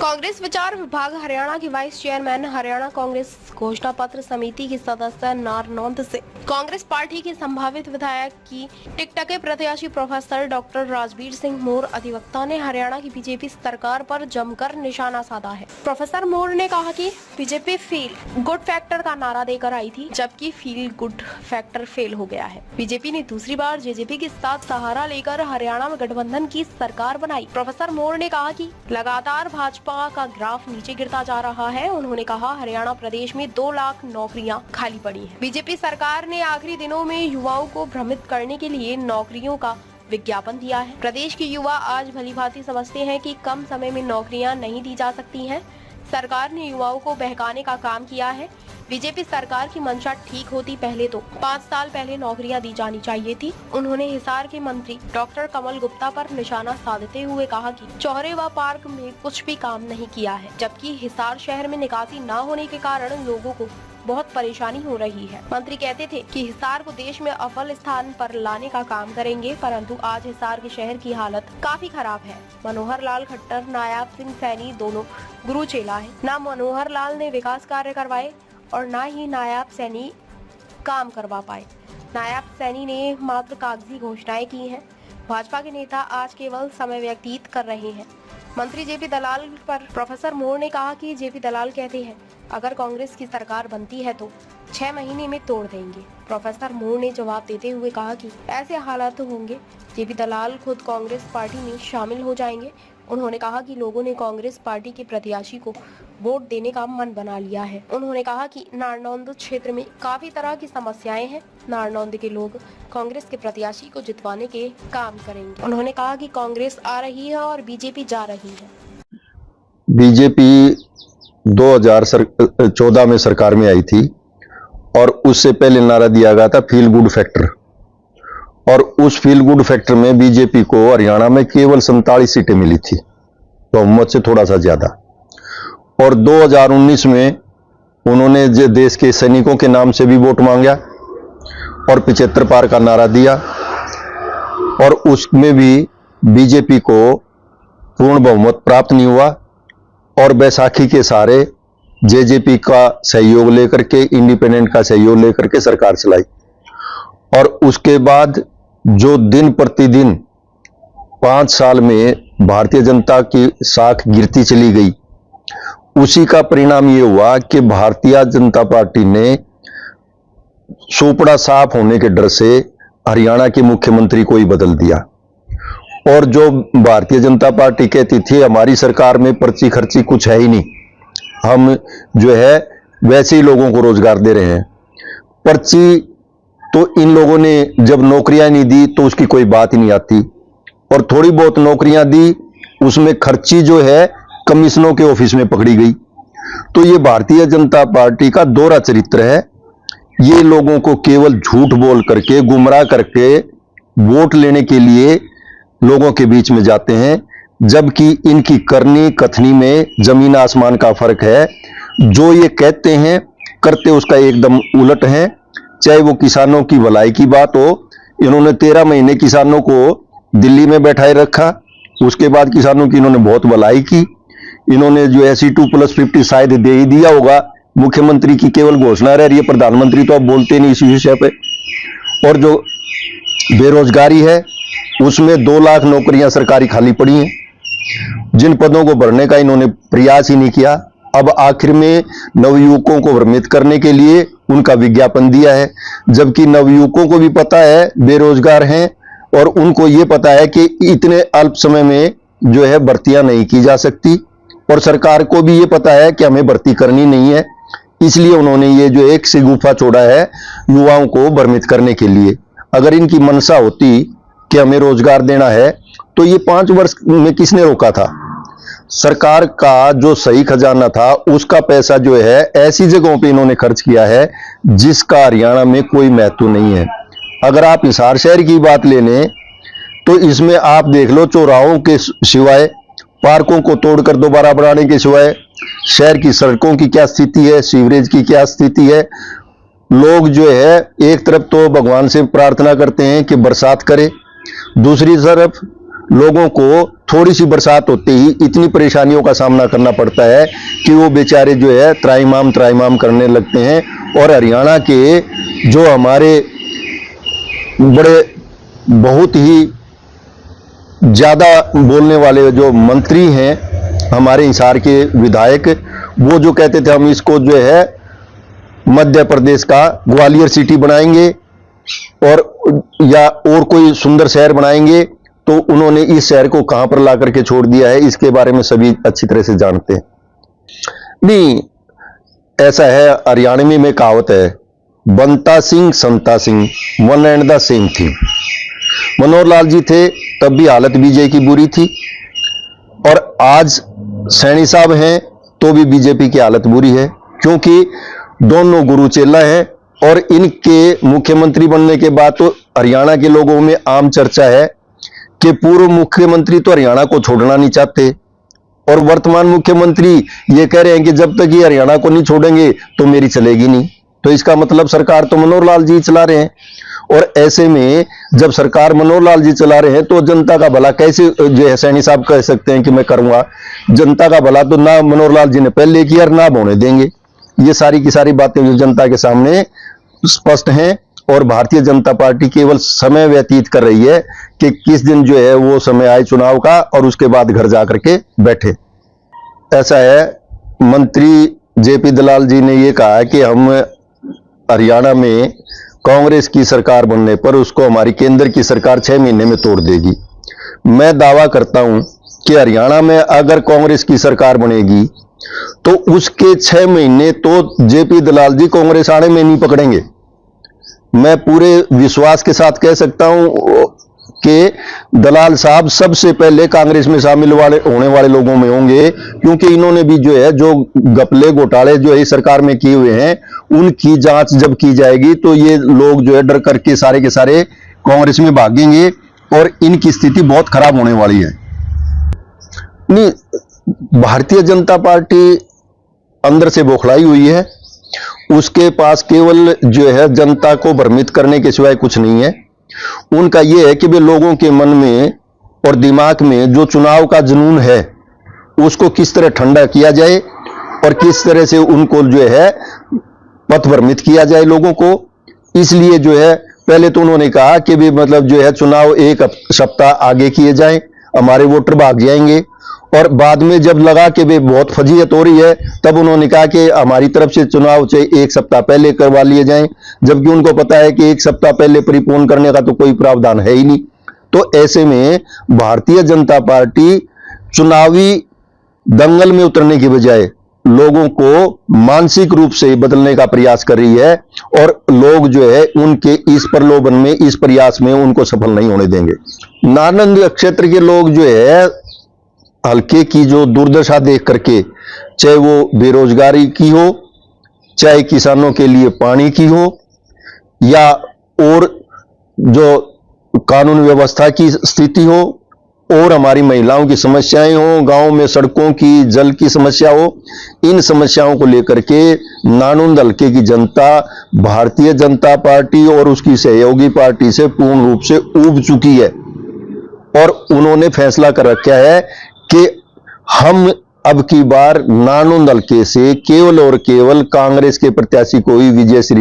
कांग्रेस विचार विभाग हरियाणा के वाइस चेयरमैन हरियाणा कांग्रेस घोषणा पत्र समिति के सदस्य नारनौंद से कांग्रेस पार्टी के संभावित विधायक की टिकट के प्रत्याशी प्रोफेसर डॉक्टर राजवीर सिंह मोर अधिवक्ता ने हरियाणा की बीजेपी सरकार पर जमकर निशाना साधा है। प्रोफेसर मोर ने कहा कि बीजेपी फील गुड फैक्टर का नारा देकर आई थी, जबकि फील गुड फैक्टर फेल हो गया है। बीजेपी ने दूसरी बार जेजेपी के साथ सहारा लेकर हरियाणा में गठबंधन की सरकार बनाई। प्रोफेसर मोर ने कहा कि लगातार भाजपा का ग्राफ नीचे गिरता जा रहा है। उन्होंने कहा हरियाणा प्रदेश में 2 लाख नौकरियां खाली पड़ी हैं। बीजेपी सरकार ने आखिरी दिनों में युवाओं को भ्रमित करने के लिए नौकरियों का विज्ञापन दिया है। प्रदेश के युवा आज भलीभांति समझते हैं कि कम समय में नौकरियां नहीं दी जा सकती हैं। सरकार ने युवाओं को बहकाने का काम किया है। बीजेपी सरकार की मंशा ठीक होती पहले तो 5 साल पहले नौकरियां दी जानी चाहिए थी। उन्होंने हिसार के मंत्री डॉक्टर कमल गुप्ता पर निशाना साधते हुए कहा कि चौहरे व पार्क में कुछ भी काम नहीं किया है, जबकि हिसार शहर में निकासी न होने के कारण लोगों को बहुत परेशानी हो रही है। मंत्री कहते थे कि हिसार को देश में अव्वल स्थान पर लाने का काम करेंगे, परंतु आज हिसार के शहर की हालत काफी खराब है। मनोहर लाल खट्टर, नायाब सिंह सैनी दोनों गुरु चेला है। न मनोहर लाल ने विकास कार्य करवाए और न ही नायाब सैनी काम करवा पाए। नायाब सैनी ने मात्र कागजी घोषणाएं की हैं। भाजपा के नेता आज केवल समय व्यतीत कर रहे हैं। मंत्री जेपी दलाल पर प्रोफेसर मोर ने कहा कि जेपी दलाल कहते हैं अगर कांग्रेस की सरकार बनती है तो 6 महीने में तोड़ देंगे। प्रोफेसर मोर ने जवाब देते हुए कहा कि ऐसे हालात होंगे जेपी दलाल खुद कांग्रेस पार्टी में शामिल हो जाएंगे। उन्होंने कहा कि लोगों ने कांग्रेस पार्टी के प्रत्याशी को वोट देने का मन बना लिया है। उन्होंने कहा कि नारनौंद क्षेत्र में काफी तरह की समस्याएं हैं। नारनौंद के लोग कांग्रेस के प्रत्याशी को जितवाने के काम करेंगे। उन्होंने कहा कि कांग्रेस आ रही है और बीजेपी जा रही है। बीजेपी 2014 में सरकार में आई थी और उससे पहले नारा दिया गया था फील गुड फैक्टर, और उस फील गुड फैक्टर में बीजेपी को हरियाणा में केवल 47 सीटें मिली थी, बहुमत से थोड़ा सा ज्यादा। और 2019 में उन्होंने जो देश के सैनिकों के नाम से भी वोट मांगा और 75 पार का नारा दिया, और उसमें भी बीजेपी को पूर्ण बहुमत प्राप्त नहीं हुआ। और बैसाखी के सहारे जेजेपी का सहयोग लेकर के, इंडिपेंडेंट का सहयोग लेकर के सरकार चलाई। और उसके बाद जो दिन प्रतिदिन 5 साल में भारतीय जनता की साख गिरती चली गई, उसी का परिणाम ये हुआ कि भारतीय जनता पार्टी ने सोपड़ा साफ होने के डर से हरियाणा के मुख्यमंत्री को ही बदल दिया। और जो भारतीय जनता पार्टी कहती थी हमारी सरकार में पर्ची खर्ची कुछ है ही नहीं, हम जो है वैसे ही लोगों को रोजगार दे रहे हैं। पर्ची तो इन लोगों ने जब नौकरियां नहीं दी तो उसकी कोई बात ही नहीं आती, और थोड़ी बहुत नौकरियां दी उसमें खर्ची जो है कमिश्नरों के ऑफिस में पकड़ी गई। तो ये भारतीय जनता पार्टी का दोहरा चरित्र है। ये लोगों को केवल झूठ बोल करके, गुमराह करके वोट लेने के लिए लोगों के बीच में जाते हैं, जबकि इनकी करनी कथनी में जमीन आसमान का फर्क है। जो ये कहते हैं करते उसका एकदम उलट है। चाहे वो किसानों की भलाई की बात हो, इन्होंने 13 महीने किसानों को दिल्ली में बैठाए रखा, उसके बाद किसानों की इन्होंने बहुत भलाई की। इन्होंने जो है C2+50 शायद दे ही दिया होगा। मुख्यमंत्री की केवल घोषणा रह रही है, प्रधानमंत्री तो अब बोलते नहीं इस विषय पे। और जो बेरोजगारी है उसमें 2 लाख नौकरियां सरकारी खाली पड़ी हैं, जिन पदों को भरने का इन्होंने प्रयास ही नहीं किया। अब आखिर में नवयुवकों को भ्रमित करने के लिए उनका विज्ञापन दिया है, जबकि नवयुवकों को भी पता है बेरोजगार हैं, और उनको ये पता है कि इतने अल्प समय में जो है भर्तियां नहीं की जा सकती, और सरकार को भी ये पता है कि हमें भर्ती करनी नहीं है। इसलिए उन्होंने ये जो एक सिगुफा छोड़ा है युवाओं को भ्रमित करने के लिए। अगर इनकी मनसा होती कि हमें रोजगार देना है तो ये 5 वर्ष में किसने रोका था? सरकार का जो सही खजाना था उसका पैसा जो है ऐसी जगहों पे इन्होंने खर्च किया है जिसका हरियाणा में कोई महत्व नहीं है। अगर आप हिसार शहर की बात ले लें तो इसमें आप देख लो, चौराहों के सिवाय, पार्कों को तोड़कर दोबारा बनाने के सिवाय शहर की सड़कों की क्या स्थिति है, सीवरेज की क्या स्थिति है। लोग जो है एक तरफ तो भगवान से प्रार्थना करते हैं कि बरसात करे, दूसरी तरफ लोगों को थोड़ी सी बरसात होते ही इतनी परेशानियों का सामना करना पड़ता है कि वो बेचारे जो है त्राहिमाम करने लगते हैं। और हरियाणा के जो हमारे बड़े बहुत ही ज्यादा बोलने वाले जो मंत्री हैं, हमारे हिसार के विधायक, वो जो कहते थे हम इसको जो है मध्य प्रदेश का ग्वालियर सिटी बनाएंगे और कोई सुंदर शहर बनाएंगे, तो उन्होंने इस शहर को कहां पर ला करके छोड़ दिया है, इसके बारे में सभी अच्छी तरह से जानते हैं। नहीं, ऐसा है, हरियाणवी में कहावत है, Banta Singh Santa Singh, one and the same thing. Manohar Lal ji थे तब भी हालत बीजेपी की बुरी थी, और आज सैनी साहब हैं तो भी बीजेपी की हालत बुरी है, क्योंकि दोनों गुरु चेला हैं। और इनके मुख्यमंत्री बनने के बाद तो हरियाणा के लोगों में आम चर्चा है कि पूर्व मुख्यमंत्री तो हरियाणा को छोड़ना नहीं चाहते, और वर्तमान मुख्यमंत्री ये कह रहे हैं कि जब तक ये हरियाणा को नहीं छोड़ेंगे तो मेरी चलेगी नहीं। तो इसका मतलब सरकार तो मनोहर लाल जी चला रहे हैं, और ऐसे में जब सरकार मनोहर लाल जी चला रहे हैं तो जनता का भला कैसे जो है सैनी साहब कह सकते हैं कि मैं करूंगा। जनता का भला तो ना मनोहर लाल जी ने पहले किया और ना होने देंगे। ये सारी की सारी बातें जो जनता के सामने स्पष्ट हैं, और भारतीय जनता पार्टी केवल समय व्यतीत कर रही है कि किस दिन जो है वो समय आए चुनाव का, और उसके बाद घर जाकर के बैठे। ऐसा है, मंत्री जेपी दलाल जी ने ये कहा कि हम हरियाणा में कांग्रेस की सरकार बनने पर उसको हमारी केंद्र की सरकार 6 महीने में तोड़ देगी। मैं दावा करता हूं कि हरियाणा में अगर कांग्रेस की सरकार बनेगी तो उसके 6 महीने तो जेपी दलाल जी कांग्रेस आने में नहीं पकड़ेंगे। मैं पूरे विश्वास के साथ कह सकता हूं कि दलाल साहब सबसे पहले कांग्रेस में शामिल होने वाले लोगों में होंगे, क्योंकि इन्होंने भी जो है जो घपले घोटाले जो है सरकार में किए हुए हैं, उनकी जांच जब की जाएगी तो ये लोग जो है डर करके सारे के सारे कांग्रेस में भागेंगे, और इनकी स्थिति बहुत खराब होने वाली है। नहीं, भारतीय जनता पार्टी अंदर से बौखलाई हुई है, उसके पास केवल जो है जनता को भ्रमित करने के सिवाय कुछ नहीं है। उनका यह है कि वे लोगों के मन में और दिमाग में जो चुनाव का जुनून है उसको किस तरह ठंडा किया जाए, और किस तरह से उनको जो है पथ भ्रमित किया जाए लोगों को। इसलिए जो है पहले तो उन्होंने कहा कि भी मतलब जो है चुनाव 1 सप्ताह आगे किए जाएं, हमारे वोटर भाग जाएंगे। और बाद में जब लगा कि वे बहुत फजीहत हो रही है, तब उन्होंने कहा कि हमारी तरफ से चुनाव 1 सप्ताह पहले करवा लिए जाएं, जबकि उनको पता है कि 1 सप्ताह पहले परिपूर्ण करने का तो कोई प्रावधान है ही नहीं। तो ऐसे में भारतीय जनता पार्टी चुनावी दंगल में उतरने की बजाय लोगों को मानसिक रूप से बदलने का प्रयास कर रही है, और लोग जो है उनके इस प्रलोभन में, इस प्रयास में उनको सफल नहीं होने देंगे। नालंदा क्षेत्र के लोग जो है हल्के की जो दुर्दशा देख करके, चाहे वो बेरोजगारी की हो, चाहे किसानों के लिए पानी की हो, या और जो कानून व्यवस्था की स्थिति हो, और हमारी महिलाओं की समस्याएं हो, गांव में सड़कों की, जल की समस्या हो, इन समस्याओं को लेकर के नानुंद हल्के की जनता भारतीय जनता पार्टी और उसकी सहयोगी पार्टी से पूर्ण रूप से ऊब चुकी है, और उन्होंने फैसला कर रखा है कि हम अब की बार नानुंद हल्के से केवल और केवल कांग्रेस के प्रत्याशी को ही विजय श्री